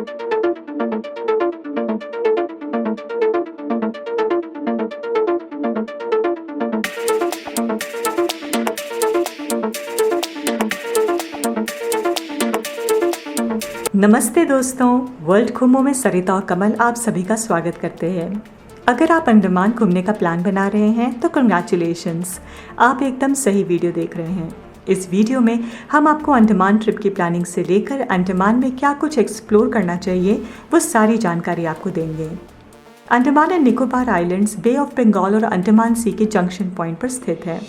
नमस्ते दोस्तों, वर्ल्ड घूमो में सरिता और कमल आप सभी का स्वागत करते हैं। अगर आप अंडमान घूमने का प्लान बना रहे हैं तो कंग्रेचुलेशंस, आप एकदम सही वीडियो देख रहे हैं। इस वीडियो में हम आपको अंडमान ट्रिप की प्लानिंग से लेकर अंडमान में क्या कुछ एक्सप्लोर करना चाहिए वो सारी जानकारी आपको देंगे। Andaman and Nicobar islands bay of Bengal और अंडमान सी के जंक्शन पॉइंट पर स्थित है।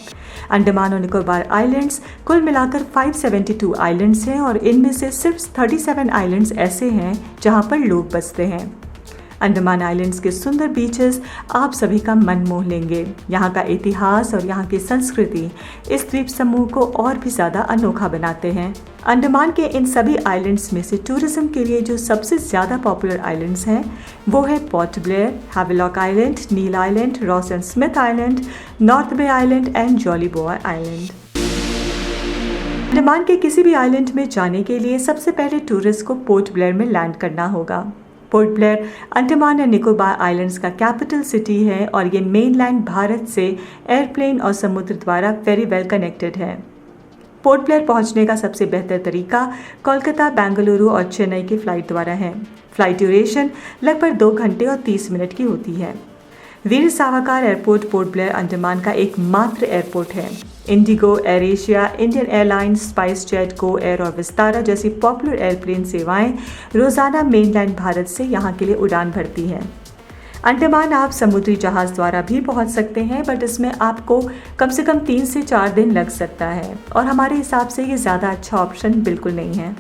अंडमान और निकोबार आइलैंड्स कुल मिलाकर 572 आइलैंड्स हैं और इनमें से सिर्फ 37 आइलैंड्स ऐसे हैं जहां पर लोग बसते हैं। अंडमान आइलैंड्स के सुंदर बीचेस आप सभी का मन मोह लेंगे। यहाँ का इतिहास और यहाँ की संस्कृति इस द्वीप समूह को और भी ज़्यादा अनोखा बनाते हैं। अंडमान के इन सभी आइलैंड्स में से टूरिज्म के लिए जो सबसे ज़्यादा पॉपुलर आइलैंड्स हैं वो है Port Blair, Havelock island, Neil island, Ross and Smith island, North Bay island and Jolly Boy island. Andaman के किसी भी आइलैंड में जाने के लिए सबसे पहले टूरिस्ट को पोर्ट ब्लेयर में लैंड करना होगा। Port Blair Andaman and Nicobar islands का कैपिटल सिटी है और ये मेनलैंड भारत से एयरप्लेन और समुद्र द्वारा वेरी वेल कनेक्टेड है। पोर्ट ब्लेयर पहुंचने का सबसे बेहतर तरीका कोलकाता, बेंगलुरु और चेन्नई की फ़्लाइट द्वारा है। फ़्लाइट ड्यूरेशन लगभग 2 घंटे और 30 मिनट की होती है। वीर सावरकर एयरपोर्ट पोर्ट ब्लेयर अंडमान का एकमात्र एयरपोर्ट है। इंडिगो, एयर एशिया, इंडियन एयरलाइंस, स्पाइस जेट, गो एयर और विस्तारा जैसी पॉपुलर एयरप्लेन सेवाएं रोज़ाना मेनलैंड भारत से यहाँ के लिए उड़ान भरती हैं। अंडमान आप समुद्री जहाज़ द्वारा भी पहुँच सकते हैं, बट इसमें आपको कम से कम 3 से 4 दिन लग सकता है और हमारे हिसाब से ये ज़्यादा अच्छा ऑप्शन बिल्कुल नहीं है।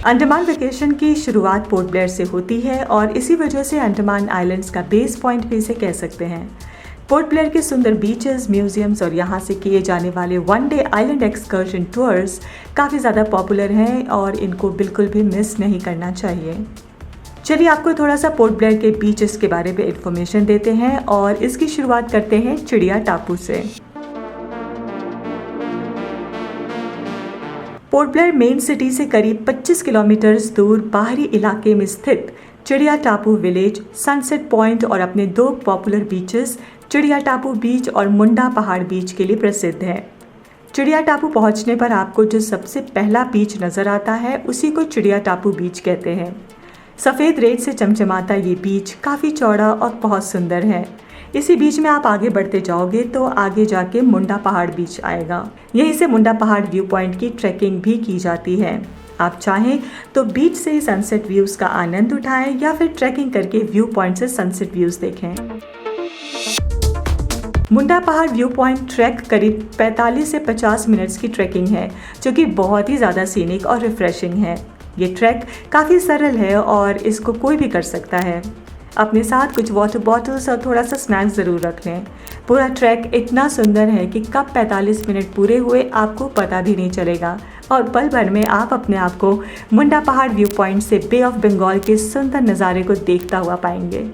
अंडमान वेकेशन की शुरुआत पोर्ट ब्लेयर से होती है और इसी वजह से अंडमान आइलैंड्स का बेस पॉइंट भी इसे कह सकते हैं। पोर्ट ब्लेयर के सुंदर बीचेस, म्यूजियम्स और यहाँ से किए जाने वाले 1 डे आइलैंड एक्सकर्शन टूर्स काफ़ी ज़्यादा पॉपुलर हैं और इनको बिल्कुल भी मिस नहीं करना चाहिए। चलिए आपको थोड़ा सा पोर्ट ब्लेयर के बीचेस के बारे में इन्फॉर्मेशन देते हैं और इसकी शुरुआत करते हैं चिड़िया टापू से। पोर्ट ब्लेयर मेन सिटी से करीब 25 किलोमीटर दूर बाहरी इलाके में स्थित चिड़िया टापू विलेज, सनसेट पॉइंट और अपने 2 पॉपुलर बीचेस चिड़िया टापू बीच और मुंडा पहाड़ बीच के लिए प्रसिद्ध है। चिड़िया टापू पहुंचने पर आपको जो सबसे पहला बीच नज़र आता है उसी को चिड़िया टापू बीच कहते हैं। सफ़ेद रेत से चमचमाता ये बीच काफ़ी चौड़ा और बहुत सुंदर है। इसी बीच में आप आगे बढ़ते जाओगे तो आगे जाके मुंडा पहाड़ बीच आएगा। यहीं से मुंडा पहाड़ व्यू पॉइंट की ट्रैकिंग भी की जाती है। आप चाहें तो बीच से सनसेट व्यूज़ का आनंद उठाएं या फिर ट्रैकिंग करके व्यू पॉइंट से सनसेट व्यूज़ देखें। मुंडा पहाड़ व्यू पॉइंट ट्रैक करीब 45 से 50 मिनट्स की ट्रैकिंग है, जो कि बहुत ही ज़्यादा सीनिक और रिफ्रेशिंग है। ये ट्रैक काफ़ी सरल है और इसको कोई भी कर सकता है। अपने साथ कुछ वाटर बॉटल्स और थोड़ा सा स्नैक्स ज़रूर रख लें। पूरा ट्रैक इतना सुंदर है कि कब 45 मिनट पूरे हुए आपको पता भी नहीं चलेगा और पल भर में आप अपने आप को मुंडा पहाड़ व्यू पॉइंट से बे ऑफ बंगाल के सुंदर नज़ारे को देखता हुआ पाएंगे।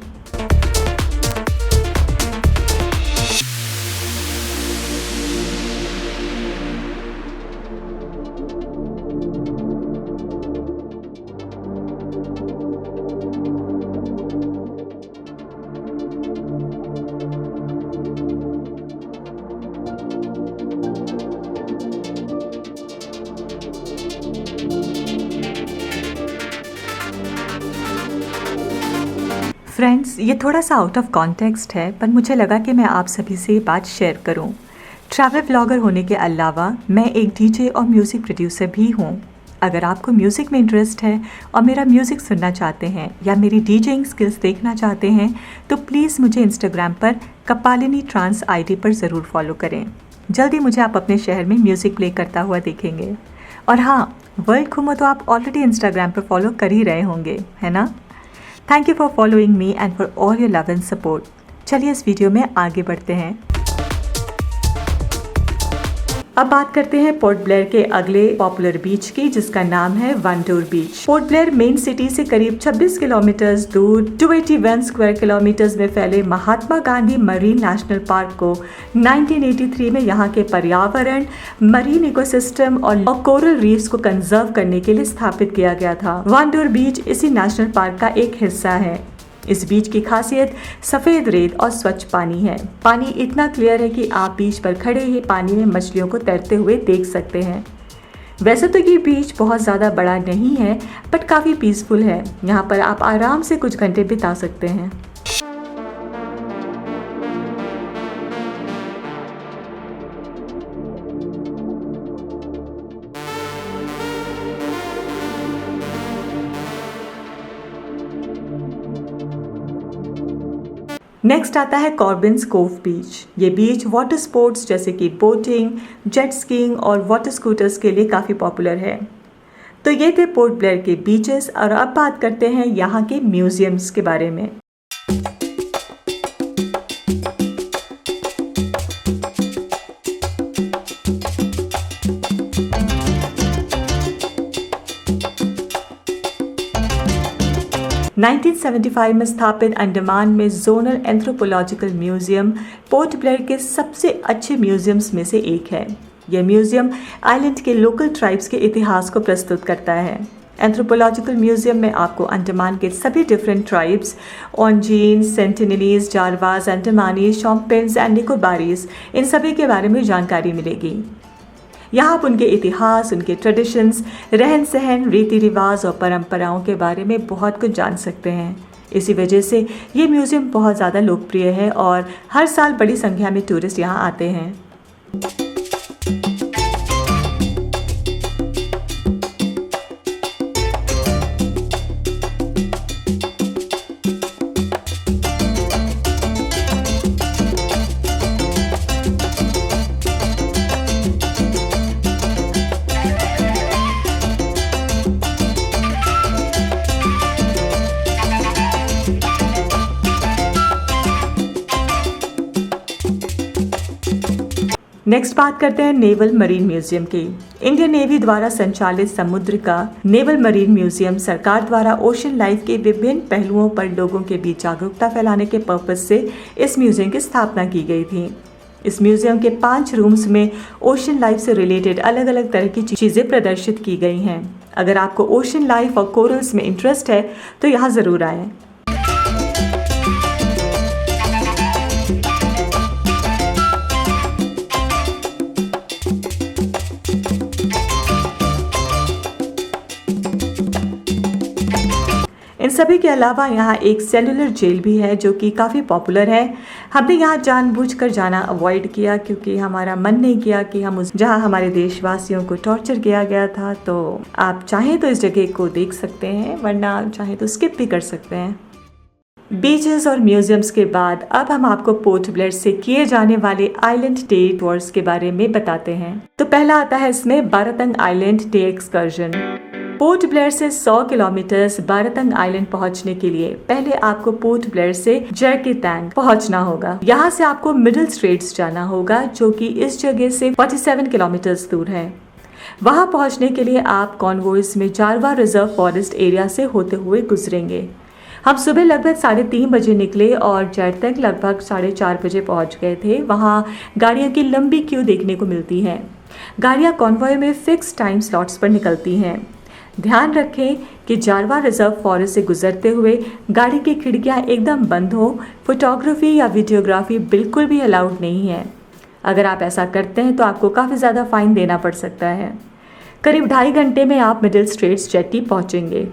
फ्रेंड्स, ये थोड़ा सा आउट ऑफ कॉन्टेक्स्ट है, पर मुझे लगा कि मैं आप सभी से ये बात शेयर करूं। ट्रैवल ब्लॉगर होने के अलावा मैं एक डीजे और म्यूज़िक प्रोड्यूसर भी हूं। अगर आपको म्यूज़िक में इंटरेस्ट है और मेरा म्यूज़िक सुनना चाहते हैं या मेरी डीजेइंग स्किल्स देखना चाहते हैं तो प्लीज़ मुझे इंस्टाग्राम पर कपालिनी ट्रांस आईडी पर ज़रूर फॉलो करें। जल्दी मुझे आप अपने शहर में म्यूज़िक प्ले करता हुआ देखेंगे। और हाँ, वर्ल्ड घूमो तो आप ऑलरेडी इंस्टाग्राम पर फॉलो कर ही रहे होंगे, है ना? Thank you for following me and for all your love and support. चलिए इस वीडियो में आगे बढ़ते हैं। अब बात करते हैं पोर्ट ब्लेयर के अगले पॉपुलर बीच की, जिसका नाम है वंडूर बीच। पोर्ट ब्लेयर मेन सिटी से करीब 26 किलोमीटर दूर 281 स्क्वायर किलोमीटर में फैले Mahatma Gandhi marine national park को 1983 में यहाँ के पर्यावरण, मरीन इकोसिस्टम और कोरल रीफ्स को कंजर्व करने के लिए स्थापित किया गया था। वंडूर बीच इसी नेशनल पार्क का एक हिस्सा है। इस बीच की खासियत सफ़ेद रेत और स्वच्छ पानी है। पानी इतना क्लियर है कि आप बीच पर खड़े ही पानी में मछलियों को तैरते हुए देख सकते हैं। वैसे तो ये बीच बहुत ज़्यादा बड़ा नहीं है, बट काफ़ी पीसफुल है। यहाँ पर आप आराम से कुछ घंटे बिता सकते हैं। नेक्स्ट आता है कॉर्बिन्स कोव बीच। ये बीच वाटर स्पोर्ट्स जैसे कि बोटिंग, जेट स्कीइंग और वाटर स्कूटर्स के लिए काफ़ी पॉपुलर है। तो ये थे पोर्ट ब्लेयर के बीचेस, और अब बात करते हैं यहाँ के म्यूजियम्स के बारे में। 1975 में स्थापित अंडमान में zonal anthropological museum port Blair के सबसे अच्छे म्यूजियम्स में से एक है। यह म्यूजियम आइलैंड के लोकल ट्राइब्स के इतिहास को प्रस्तुत करता है। एंथ्रोपोलॉजिकल म्यूजियम में आपको अंडमान के सभी different tribes, Onge, Sentinelese, Jarawas, Andamanese, Shompens and Nicobarese, इन सभी के बारे में जानकारी मिलेगी। यहाँ आप उनके इतिहास, उनके ट्रेडिशंस, रहन सहन, रीति रिवाज और परंपराओं के बारे में बहुत कुछ जान सकते हैं। इसी वजह से ये म्यूज़ियम बहुत ज़्यादा लोकप्रिय है और हर साल बड़ी संख्या में टूरिस्ट यहाँ आते हैं। नेक्स्ट बात करते हैं नेवल मरीन म्यूजियम की। इंडियन नेवी द्वारा संचालित समुद्र का नेवल मरीन म्यूजियम सरकार द्वारा ओशन लाइफ के विभिन्न पहलुओं पर लोगों के बीच जागरूकता फैलाने के पर्पज से इस म्यूजियम की स्थापना की गई थी। इस म्यूजियम के 5 रूम्स में ओशन लाइफ से रिलेटेड अलग अलग तरह की चीज़ें प्रदर्शित की गई हैं। अगर आपको ओशन लाइफ और कोरल्स में इंटरेस्ट है तो यहाँ ज़रूर आएँ। इन सभी के अलावा यहाँ एक सेलुलर जेल भी है जो कि काफ़ी पॉपुलर है। हमने यहाँ जानबूझकर जाना अवॉइड किया क्योंकि हमारा मन नहीं किया कि हम जहाँ हमारे देशवासियों को टॉर्चर किया गया था। तो आप चाहें तो इस जगह को देख सकते हैं, वरना चाहें तो स्किप भी कर सकते हैं। बीचेस और म्यूजियम्स के बाद अब हम आपको पोर्ट ब्लेयर से किए जाने वाले आइलैंड डे टूर्स के बारे में बताते हैं। तो पहला आता है इसमें Baratang island day excursion. Port Blair से 100 किलोमीटर बारातंग आइलैंड पहुंचने के लिए पहले आपको पोर्ट ब्लेयर से जरकेतांग पहुंचना होगा। यहाँ से आपको मिडिल स्ट्रेट्स जाना होगा जो कि इस जगह से 47 किलोमीटर दूर है। वहां पहुंचने के लिए आप कॉन्वॉयज में जारवा रिजर्व फॉरेस्ट एरिया से होते हुए गुजरेंगे। हम सुबह लगभग 3:30 बजे निकले और जैट तक लगभग 4:30 बजे पहुंच गए थे। वहां गाड़ियों की लंबी क्यू देखने को मिलती है। गाड़ियां कॉन्वॉय में फिक्स टाइम स्लॉट्स पर निकलती हैं। ध्यान रखें कि जारवा रिजर्व फॉरेस्ट से गुजरते हुए गाड़ी की खिड़कियां एकदम बंद हो। फोटोग्राफी या वीडियोग्राफी बिल्कुल भी अलाउड नहीं है। अगर आप ऐसा करते हैं तो आपको काफ़ी ज़्यादा फाइन देना पड़ सकता है। करीब 2.5 घंटे में आप मिडिल स्ट्रेट्स जेटी पहुंचेंगे।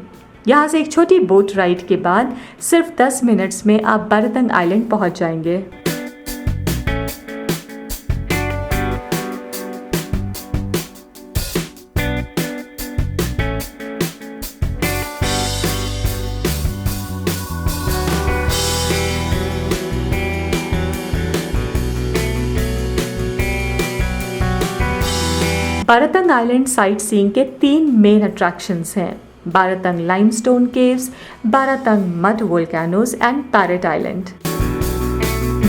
यहाँ से एक छोटी बोट राइड के बाद सिर्फ 10 मिनट्स में आप बारातंग आइलैंड पहुँच जाएंगे। बारातंग आइलैंड साइट सीइंग के 3 मेन अट्रैक्शंस हैं: Baratang limestone caves, Baratang mud volcanoes and parrot island.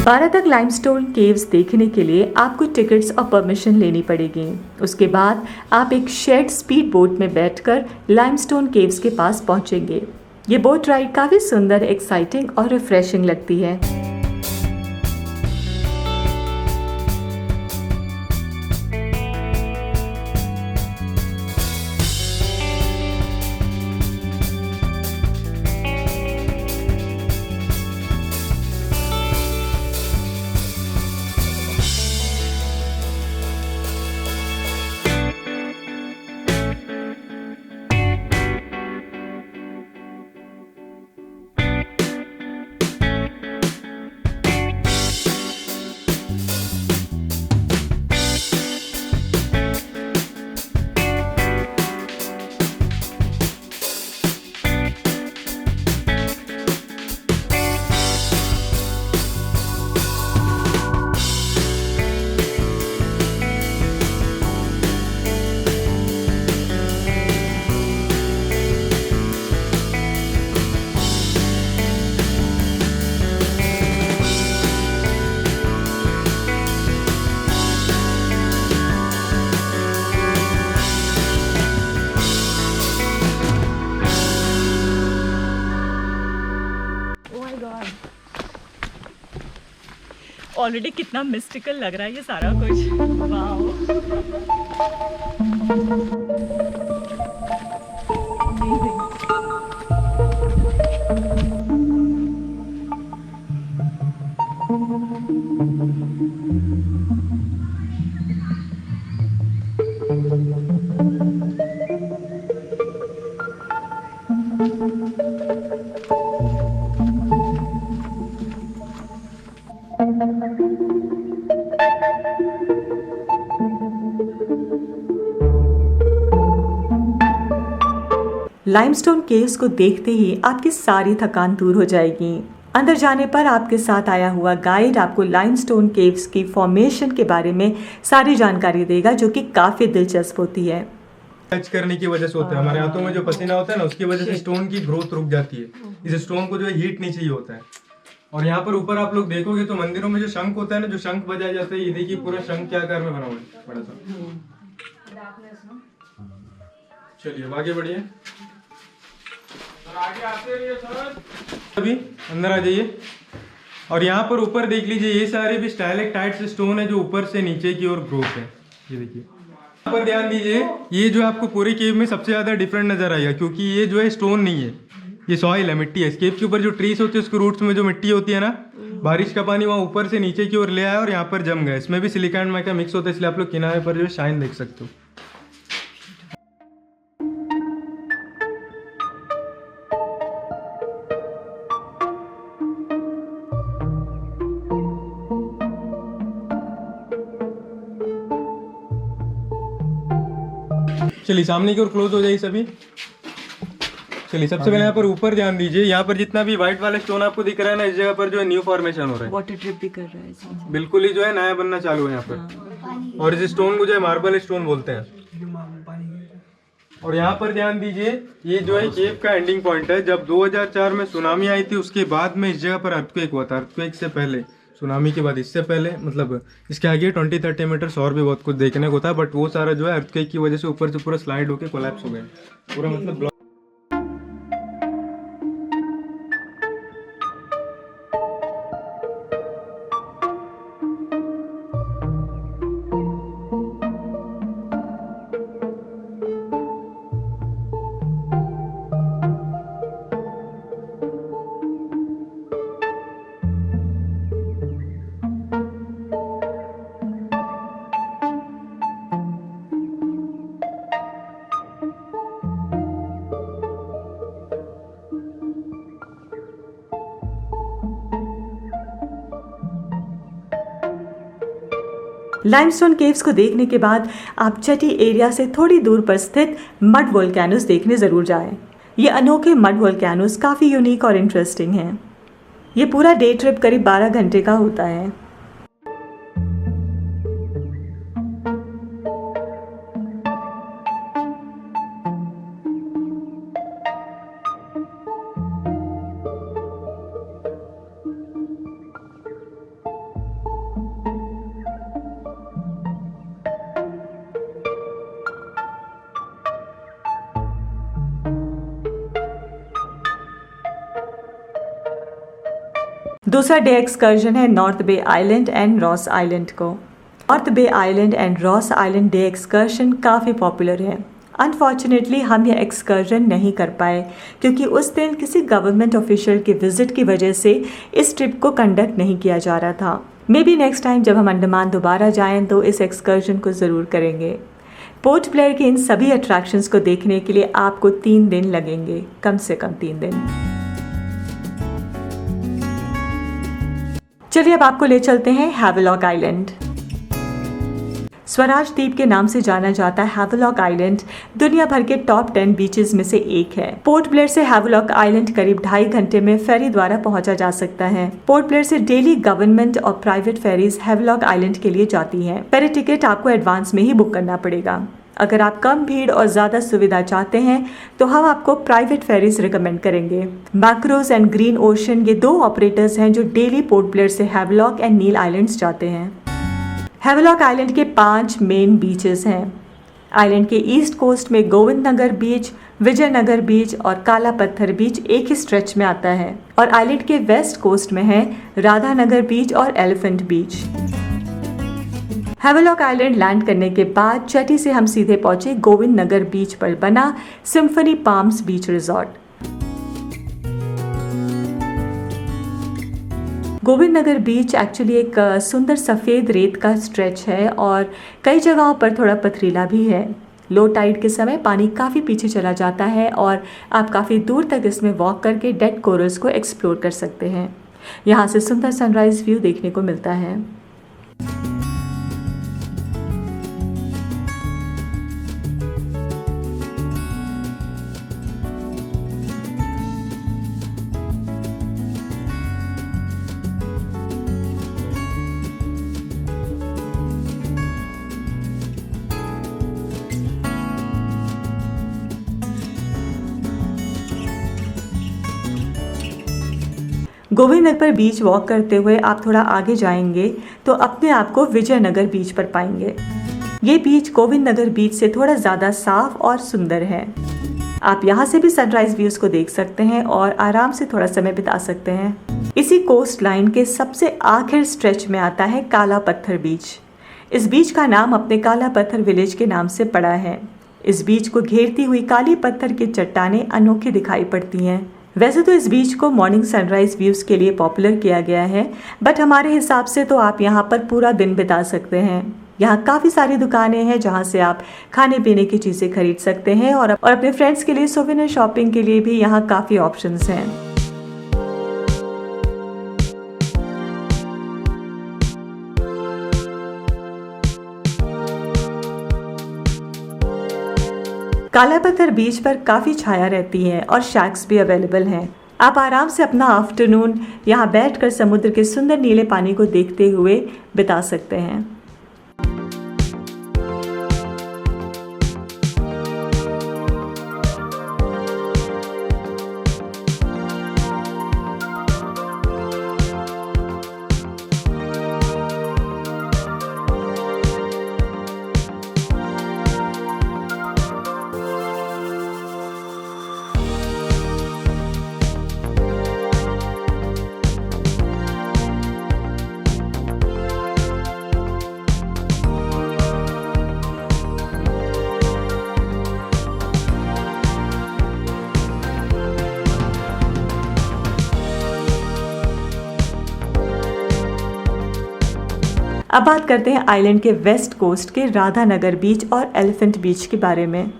Baratang limestone caves देखने के लिए आपको टिकट्स और परमिशन लेनी पड़ेगी। उसके बाद आप एक शेयर्ड स्पीड बोट में बैठकर लाइमस्टोन केव्स के पास पहुंचेंगे। ये बोट राइड काफ़ी सुंदर, एक्साइटिंग और रिफ्रेशिंग लगती है। ऑलरेडी कितना मिस्टिकल लग रहा है ये सारा कुछ। वाओ, लाइमस्टोन केव्स को देखते ही आपकी सारी थकान दूर हो जाएगी। अंदर जाने पर आपके साथ आया हुआ गाइड आपको लाइमस्टोन केव्स की फॉर्मेशन के बारे में सारी जानकारी देगा, जो कि काफ़ी दिलचस्प होती है। टच करने की वजह से होता है, हमारे हाथों में जो पसीना होता है ना, उसकी वजह से स्टोन की ग्रोथ रुक जाती है। इस स्टोन को जो है हीट नहीं चाहिए होता है। और यहाँ पर ऊपर आप लोग देखोगे तो मंदिरों में जो शंख होता है ना, जो शंख बजाया जाता है, ये देखिए पूरा शंख के आकार में बना हुआ है, बड़ा सा। चलिए आगे बढ़िए, अभी अंदर आ जाइए। और यहाँ पर ऊपर देख लीजिए, ये सारे भी स्टाइलेक्टाइट्स स्टोन है जो ऊपर से नीचे की ओर ग्रोथ है। ये देखिए, यहाँ पर ध्यान दीजिए, ये जो आपको पूरे केव में सबसे ज्यादा डिफरेंट नजर आएगा, क्योंकि ये जो है स्टोन नहीं है, ये सॉइल है, मिट्टी है। इस केव के ऊपर जो ट्रीज होती है उसके रूट्स में जो मिट्टी होती है ना, बारिश का पानी वहाँ ऊपर से नीचे की ओर ले आया और यहाँ पर जम गया। इसमें भी सिलिका एंड माइका मिक्स होता है, इसलिए आप लोग किनारे पर जो शाइन देख सकते हो। चलिए सामने की ओर क्लोज हो जाइए सभी। चलिए सबसे पहले यहाँ पर ऊपर ध्यान दीजिए, यहाँ पर जितना भी व्हाइट वाला स्टोन आपको दिख रहा है ना, इस जगह पर जो है न्यू फॉर्मेशन हो रहा है, वाटर ड्रिप भी कर रहा है, बिल्कुल ही जो है नया बनना चालू है यहाँ पर। और इस स्टोन को जो है मार्बल स्टोन बोलते हैं। और यहाँ पर ध्यान दीजिए, ये जो है केव का एंडिंग पॉइंट है। जब 2004 में सुनामी आई थी, उसके बाद में इस जगह पर अर्थक्वेक हुआ था। अर्थक्वेक से पहले, सुनामी के बाद, इससे पहले, मतलब इसके आगे 20-30 मीटर्स और भी बहुत कुछ देखने को था, बट वो सारा जो है अर्थक्वेक की वजह से ऊपर से पूरा स्लाइड होकर कोलैप्स हो गया पूरा, मतलब। लाइमस्टोन केव्स को देखने के बाद आप चटी एरिया से थोड़ी दूर पर स्थित मड वोल्केनोस देखने ज़रूर जाएं। ये अनोखे मड वोल्केनोस काफ़ी यूनिक और इंटरेस्टिंग हैं। ये पूरा डे ट्रिप करीब 12 घंटे का होता है। दूसरा डे एक्सकर्जन है North Bay island and Ross island को। North Bay island and Ross island day excursion काफ़ी पॉपुलर है। अनफॉर्चुनेटली हम यह एक्सकर्जन नहीं कर पाए क्योंकि उस दिन किसी गवर्नमेंट ऑफिशियल की विजिट की वजह से इस ट्रिप को कंडक्ट नहीं किया जा रहा था। मे बी नेक्स्ट टाइम जब हम अंडमान दोबारा जाएं तो इस एक्सकर्जन को ज़रूर करेंगे। पोर्ट ब्लेयर के इन सभी अट्रैक्शंस को देखने के लिए आपको 3 दिन लगेंगे, कम से कम 3 दिन। चलिए अब आपको ले चलते हैं हैवेलॉक आइलैंड। स्वराज द्वीप के नाम से जाना जाता है हैवेलॉक आइलैंड दुनिया भर के टॉप 10 बीचेस में से एक है। पोर्ट ब्लेयर से हैवेलॉक आइलैंड करीब 2.5 घंटे में फेरी द्वारा पहुंचा जा सकता है। पोर्ट ब्लेयर से डेली गवर्नमेंट और प्राइवेट फेरीज हैवेलॉक आइलैंड के लिए जाती हैं। फेरी टिकट आपको एडवांस में ही बुक करना पड़ेगा। अगर आप कम भीड़ और ज़्यादा सुविधा चाहते हैं तो हम आपको प्राइवेट फेरीज रिकमेंड करेंगे। मैक्रोज एंड ग्रीन ओशन ये 2 ऑपरेटर्स हैं जो डेली पोर्ट ब्लेयर से हैवेलॉक एंड नील आइलैंड्स जाते हैं। हैवेलॉक आइलैंड के 5 मेन बीचेस हैं। आइलैंड के ईस्ट कोस्ट में गोविंद नगर बीच, विजयनगर बीच और काला पत्थर बीच एक ही स्ट्रेच में आता है और आइलैंड के वेस्ट कोस्ट में है राधानगर बीच और एलिफेंट बीच। हैवेलॉक आइलैंड लैंड करने के बाद जेटी से हम सीधे पहुंचे गोविंद नगर बीच पर बना Symphony Palms beach resort. Govind Nagar beach actually एक सुंदर सफ़ेद रेत का स्ट्रेच है और कई जगहों पर थोड़ा पथरीला भी है। लो टाइड के समय पानी काफ़ी पीछे चला जाता है और आप काफ़ी दूर तक इसमें वॉक करके डेड कोरल्स को एक्सप्लोर कर सकते हैं। यहाँ से सुंदर सनराइज व्यू देखने को मिलता है। गोविंद नगर पर बीच वॉक करते हुए आप थोड़ा आगे जाएंगे तो अपने आप को विजयनगर बीच पर पाएंगे। ये बीच गोविंद नगर बीच से थोड़ा ज़्यादा साफ और सुंदर है। आप यहाँ से भी सनराइज व्यूज़ को देख सकते हैं और आराम से थोड़ा समय बिता सकते हैं। इसी कोस्ट लाइन के सबसे आखिर स्ट्रेच में आता है काला पत्थर बीच। इस बीच का नाम अपने काला पत्थर विलेज के नाम से पड़ा है। इस बीच को घेरती हुई काली पत्थर की चट्टानें अनोखी दिखाई पड़ती हैं। वैसे तो इस बीच को मॉर्निंग सनराइज व्यूज़ के लिए पॉपुलर किया गया है, बट हमारे हिसाब से तो आप यहाँ पर पूरा दिन बिता सकते हैं। यहाँ काफ़ी सारी दुकानें हैं जहाँ से आप खाने पीने की चीज़ें खरीद सकते हैं और अपने फ्रेंड्स के लिए सोवेनियर शॉपिंग के लिए भी यहाँ काफ़ी ऑप्शंस हैं। काला पत्थर बीच पर काफ़ी छाया रहती है और शैक्स भी अवेलेबल हैं। आप आराम से अपना आफ्टरनून यहाँ बैठकर समुद्र के सुंदर नीले पानी को देखते हुए बिता सकते हैं। अब बात करते हैं आइलैंड के वेस्ट कोस्ट के राधानगर बीच और एलिफेंट बीच के बारे में।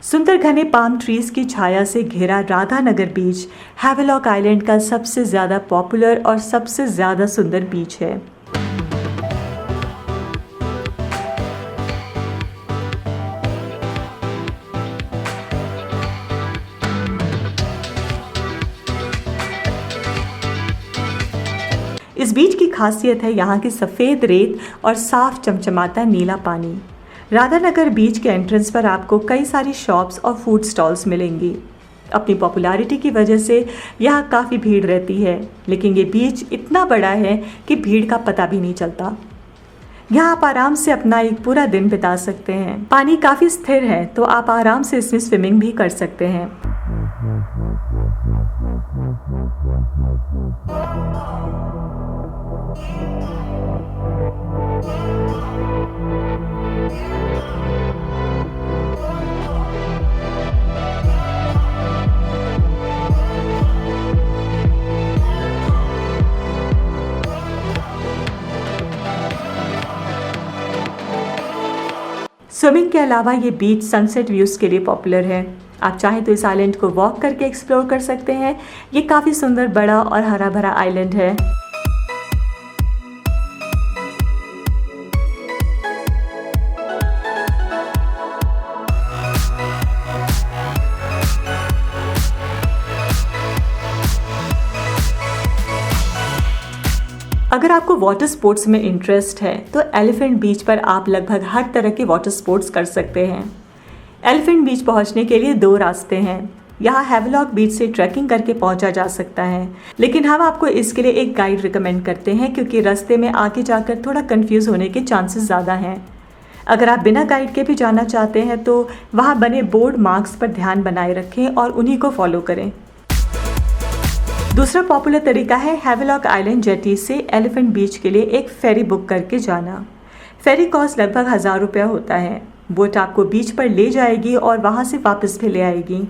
सुंदर घने पाम ट्रीज की छाया से घिरा राधानगर बीच हैवेलॉक आइलैंड का सबसे ज़्यादा पॉपुलर और सबसे ज़्यादा सुंदर बीच है। इस बीच की खासियत है यहाँ की सफ़ेद रेत और साफ चमचमाता नीला पानी। राधानगर बीच के एंट्रेंस पर आपको कई सारी शॉप्स और फूड स्टॉल्स मिलेंगी। अपनी पॉपुलैरिटी की वजह से यहाँ काफ़ी भीड़ रहती है, लेकिन ये बीच इतना बड़ा है कि भीड़ का पता भी नहीं चलता। यहाँ आप आराम से अपना एक पूरा दिन बिता सकते हैं। पानी काफ़ी स्थिर है तो आप आराम से इसमें स्विमिंग भी कर सकते हैं। स्विमिंग के अलावा ये बीच सनसेट व्यूज़ के लिए पॉपुलर है। आप चाहें तो इस आइलैंड को वॉक करके एक्सप्लोर कर सकते हैं। ये काफ़ी सुंदर, बड़ा और हरा भरा आइलैंड है। अगर आपको वाटर स्पोर्ट्स में इंटरेस्ट है तो एलिफेंट बीच पर आप लगभग हर तरह के वाटर स्पोर्ट्स कर सकते हैं। एलिफेंट बीच पहुंचने के लिए 2 रास्ते हैं। यहाँ हैवलॉक बीच से ट्रैकिंग करके पहुंचा जा सकता है, लेकिन हम आपको इसके लिए एक गाइड रिकमेंड करते हैं क्योंकि रास्ते में आगे जाकर थोड़ा कंफ्यूज होने के चांसेस ज़्यादा हैं। अगर आप बिना गाइड के भी जाना चाहते हैं तो वहाँ बने बोर्ड मार्क्स पर ध्यान बनाए रखें और उन्हीं को फॉलो करें। दूसरा पॉपुलर तरीका है हैवलॉक आइलैंड जेटी से एलिफेंट बीच के लिए एक फेरी बुक करके जाना। फेरी कॉस्ट लगभग 1000 रुपया होता है। बोट आपको बीच पर ले जाएगी और वहाँ से वापस भी ले आएगी।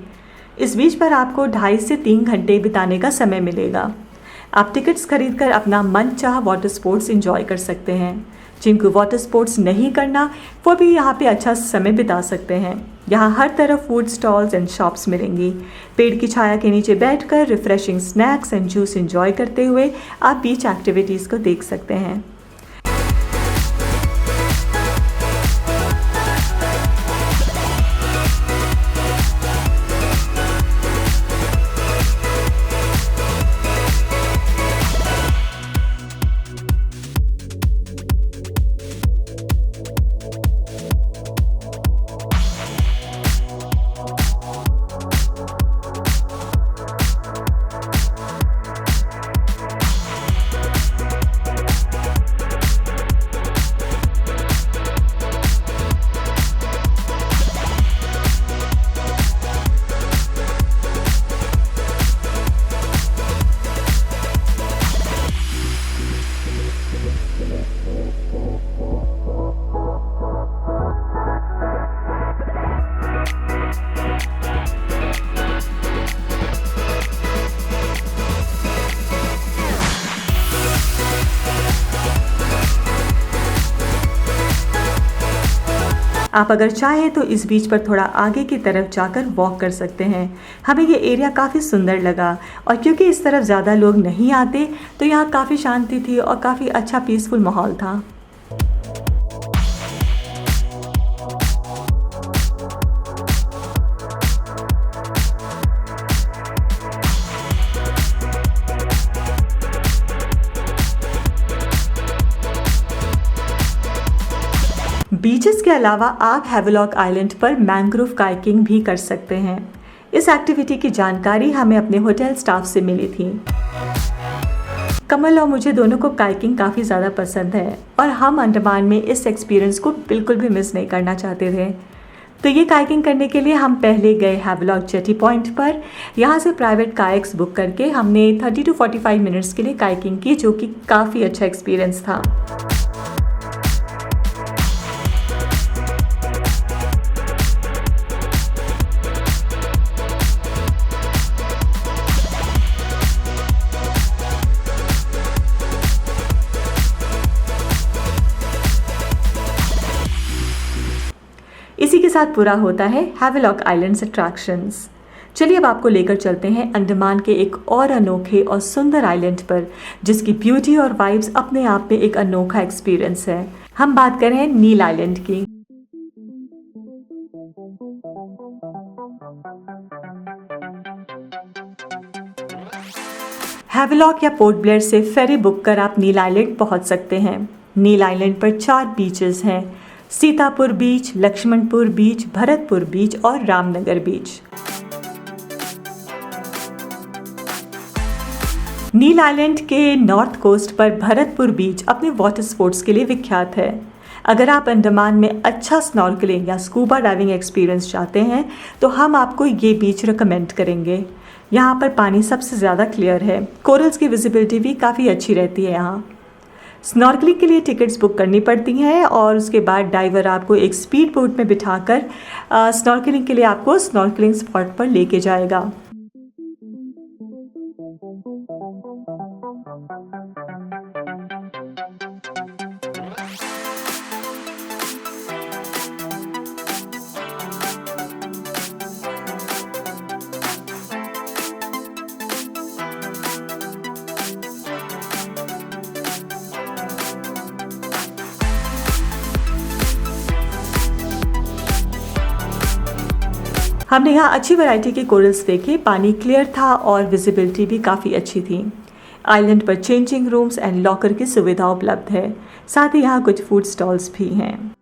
इस बीच पर आपको 2.5 से 3 घंटे बिताने का समय मिलेगा। आप टिकट्स खरीदकर अपना मनचाहा वाटर स्पोर्ट्स एंजॉय कर सकते हैं। जिनको वाटर स्पोर्ट्स नहीं करना वो भी यहाँ पे अच्छा समय बिता सकते हैं। यहाँ हर तरफ फूड स्टॉल्स एंड शॉप्स मिलेंगी। पेड़ की छाया के नीचे बैठकर refreshing snacks and juice enjoy करते हुए आप बीच एक्टिविटीज़ को देख सकते हैं। आप अगर चाहें तो इस बीच पर थोड़ा आगे की तरफ जाकर वॉक कर सकते हैं। हमें ये एरिया काफ़ी सुंदर लगा और क्योंकि इस तरफ ज़्यादा लोग नहीं आते तो यहाँ काफ़ी शांति थी और काफ़ी अच्छा पीसफुल माहौल था। बीचेस के अलावा आप हैवलॉक आइलैंड पर मैंग्रोव काइकिंग भी कर सकते हैं। इस एक्टिविटी की जानकारी हमें अपने होटल स्टाफ से मिली थी। कमल और मुझे दोनों को काइकिंग काफ़ी ज़्यादा पसंद है और हम अंडमान में इस एक्सपीरियंस को बिल्कुल भी मिस नहीं करना चाहते थे। तो ये काइकिंग करने के लिए हम पहले गए हैवलॉक जेटी पॉइंट पर। यहाँ से प्राइवेट काइक्स बुक करके हमने 30 to 45 मिनट्स के लिए काइकिंग की, जो कि काफ़ी अच्छा एक्सपीरियंस था। इसी के साथ पूरा होता है हैवलॉक आइलैंड्स अट्रैक्शंस। चलिए अब आपको लेकर चलते हैं अंडमान के एक और अनोखे और सुंदर आइलैंड पर, जिसकी ब्यूटी और वाइब्स अपने आप में एक अनोखा एक्सपीरियंस है। हम बात कर रहे हैं नील आइलैंड की। हैवलॉक या पोर्ट ब्लेयर से फेरी बुक कर आप नील आइलैंड पहुंच सकते हैं। नील आइलैंड पर 4 बीचेस हैं: सीतापुर बीच, लक्ष्मणपुर बीच, भरतपुर बीच और रामनगर बीच। नील आइलैंड के नॉर्थ कोस्ट पर भरतपुर बीच अपने वाटर स्पोर्ट्स के लिए विख्यात है। अगर आप अंडमान में अच्छा स्नॉर्कलिंग या स्कूबा डाइविंग एक्सपीरियंस चाहते हैं तो हम आपको ये बीच रिकमेंड करेंगे। यहाँ पर पानी सबसे ज़्यादा क्लियर है, कोरल्स की विजिबिलिटी भी काफ़ी अच्छी रहती है। यहाँ स्नॉर्कलिंग के लिए टिकट्स बुक करनी पड़ती हैं और उसके बाद डाइवर आपको एक स्पीड बोट में बिठाकर स्नॉर्कलिंग के लिए आपको स्नॉर्कलिंग स्पॉट पर लेके जाएगा। हमने यहाँ अच्छी वैरायटी के कोरल्स देखे, पानी क्लियर था और विजिबिलिटी भी काफ़ी अच्छी थी। आइलैंड पर चेंजिंग रूम्स एंड लॉकर की सुविधा उपलब्ध है, साथ ही यहाँ कुछ फूड स्टॉल्स भी हैं।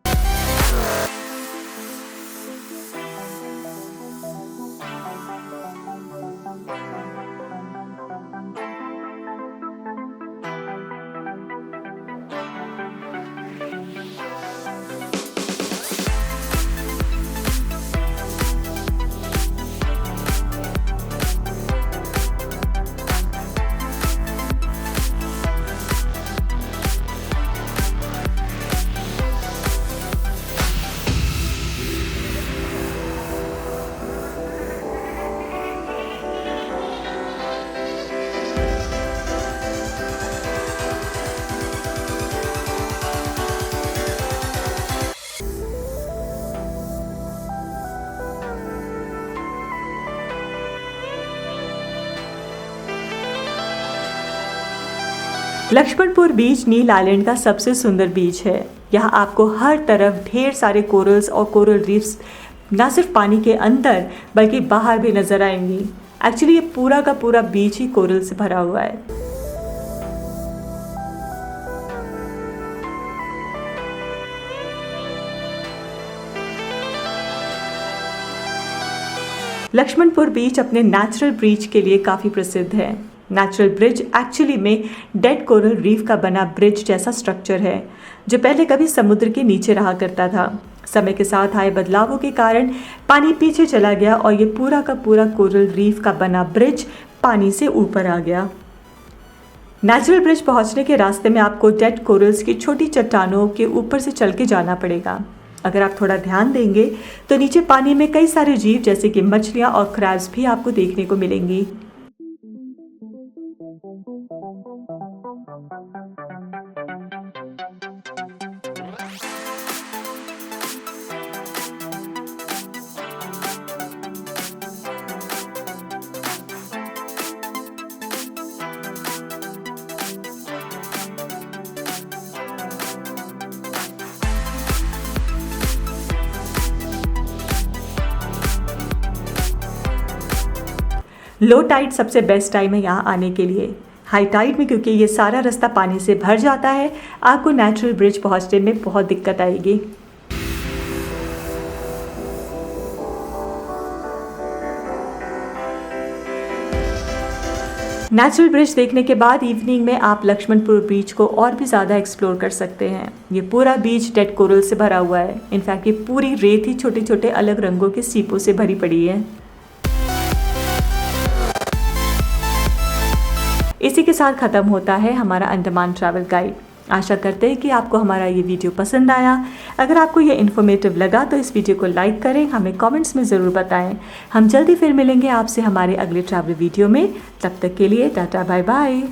लक्ष्मणपुर बीच नील आइलैंड का सबसे सुंदर बीच है। यहाँ आपको हर तरफ ढेर सारे कोरल्स और कोरल रीफ्स न सिर्फ पानी के अंदर बल्कि बाहर भी नजर आएंगी। एक्चुअली ये पूरा का पूरा बीच ही कोरल से भरा हुआ है। लक्ष्मणपुर बीच अपने नेचुरल ब्रिज के लिए काफ़ी प्रसिद्ध है। नेचुरल ब्रिज एक्चुअली में डेड कोरल रीफ का बना ब्रिज जैसा स्ट्रक्चर है जो पहले कभी समुद्र के नीचे रहा करता था। समय के साथ आए बदलावों के कारण पानी पीछे चला गया और ये पूरा का पूरा कोरल रीफ का बना ब्रिज पानी से ऊपर आ गया। नेचुरल ब्रिज पहुंचने के रास्ते में आपको डेड कोरल्स की छोटी चट्टानों के ऊपर से चल के जाना पड़ेगा। अगर आप थोड़ा ध्यान देंगे तो नीचे पानी में कई सारे जीव जैसे कि मछलियाँ और क्रैब्स भी आपको देखने को मिलेंगी। लो टाइड सबसे बेस्ट टाइम है यहाँ आने के लिए। हाई टाइड में क्योंकि ये सारा रास्ता पानी से भर जाता है, आपको नेचुरल ब्रिज पहुँचने में बहुत दिक्कत आएगी। नेचुरल ब्रिज देखने के बाद इवनिंग में आप लक्ष्मणपुर बीच को और भी ज़्यादा एक्सप्लोर कर सकते हैं। ये पूरा बीच डेड कोरल से भरा हुआ है। इनफैक्ट ये पूरी रेत ही छोटे छोटे अलग रंगों के सीपों से भरी पड़ी है। इसी के साथ ख़त्म होता है हमारा अंडमान ट्रैवल गाइड। आशा करते हैं कि आपको हमारा ये वीडियो पसंद आया। अगर आपको ये इन्फॉर्मेटिव लगा तो इस वीडियो को लाइक करें, हमें कमेंट्स में ज़रूर बताएं। हम जल्दी फिर मिलेंगे आपसे हमारे अगले ट्रैवल वीडियो में। तब तक के लिए टाटा बाय बाय।